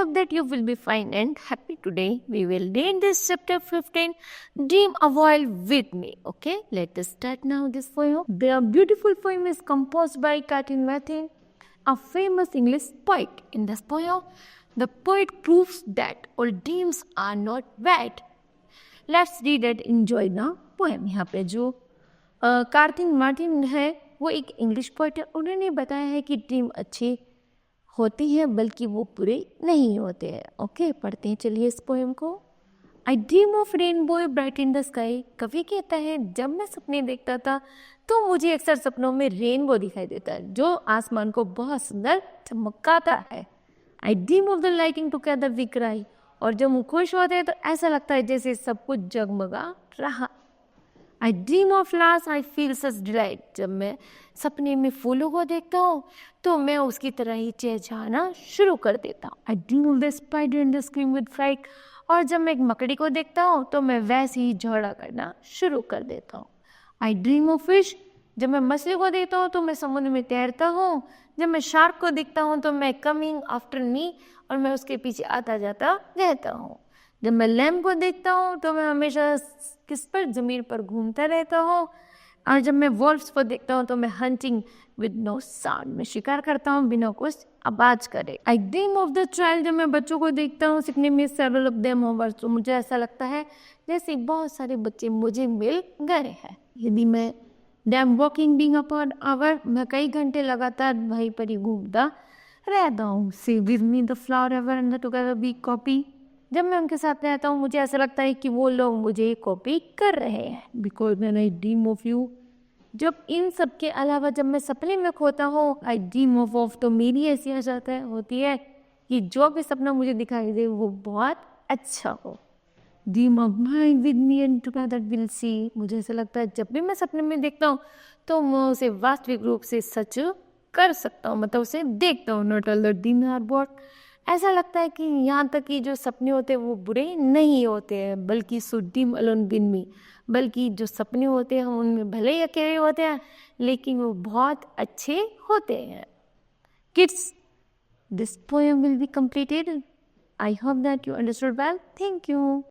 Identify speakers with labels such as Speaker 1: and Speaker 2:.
Speaker 1: hope that you will be fine and happy today. We will read this chapter 15, Dream a While with me. Okay, let us start now this poem. The beautiful poem is composed by Martin Matthew, a famous English poet. In this poem, the poet proves that all dreams are not bad. Let's read and enjoy the poem. यहाँ पे जो कार्टिन Martin है वो एक English poet है. उन्होंने बताया है कि ड्रीम अच्छी होती है बल्कि वो पूरे नहीं होते हैं. ओके, पढ़ते हैं चलिए इस पोएम को. आई dream of rainbow bright in the sky. कवि कहता है जब मैं सपने देखता था तो मुझे अक्सर सपनों में रेनबो दिखाई देता है जो आसमान को बहुत सुंदर चमकाता है. I dream of the lighting together we cry. और जब हम खुश होते हैं तो ऐसा लगता है जैसे सब कुछ जगमगा रहा. आई dream of flowers I feel such delight. जब मैं सपने में फूलों को देखता हूँ तो मैं उसकी तरह ही चहचहाना शुरू कर देता हूँ. I dream of the spider in the scream with fright. और जब मैं एक मकड़ी को देखता हूँ तो मैं वैसे ही झगड़ा करना शुरू कर देता हूँ. I dream of fish. जब मैं मछली को देखता हूँ तो मैं समुद्र में तैरता हूँ. जब मैं शार्क को देखता हूँ तो मैं कमिंग आफ्टर मी और मैं उसके पीछे आता जाता रहता हूँ. जब मैं लैम्प को देखता हूँ तो मैं हमेशा किस पर ज़मीन पर घूमता रहता हूँ. और जब मैं वॉल्व्स को देखता हूँ तो मैं हंटिंग विद नो साउंड. मैं शिकार करता हूँ बिना कुछ आवाज करे. आई ड्रीम ऑफ द चाइल्ड. जब मैं बच्चों को देखता हूँ सीखने में सेवरल ऑफ देम ओवर तो मुझे ऐसा लगता है जैसे बहुत सारे बच्चे मुझे मिल गए हैं. यदि मैं damn walking being upon hour. मैं कई घंटे लगातार वहीं पर ही घूमता रहता हूँ. See with me the flower ever and together we copy. जब मैं उनके साथ रहता हूँ मुझे ऐसा लगता है कि वो लोग मुझे कॉपी कर रहे हैं. Because when I dream of you. जब इन सब के अलावा जब मैं सपने में खोता हूँ आई ड्रीम ऑफ तो मेरी ऐसी आशा होती है कि जो भी सपना मुझे दिखाई दे वो बहुत अच्छा हो. Dream of mind with me and together will see. मुझे ऐसा लगता है जब भी मैं सपने में देखता हूँ तो मैं उसे वास्तविक रूप से सच कर सकता हूँ, मतलब उसे देखता हूँ. Not all the dream are bot. ऐसा लगता है कि यहाँ तक कि जो सपने होते हैं वो बुरे नहीं होते हैं बल्कि सो ड्रीम अलोन विद मी. बल्कि जो सपने होते हैं उनमें भले ही अकेले होते हैं लेकिन वो बहुत अच्छे होते हैं. Kids, this poem will be completed. I hope that you understood well. Thank you.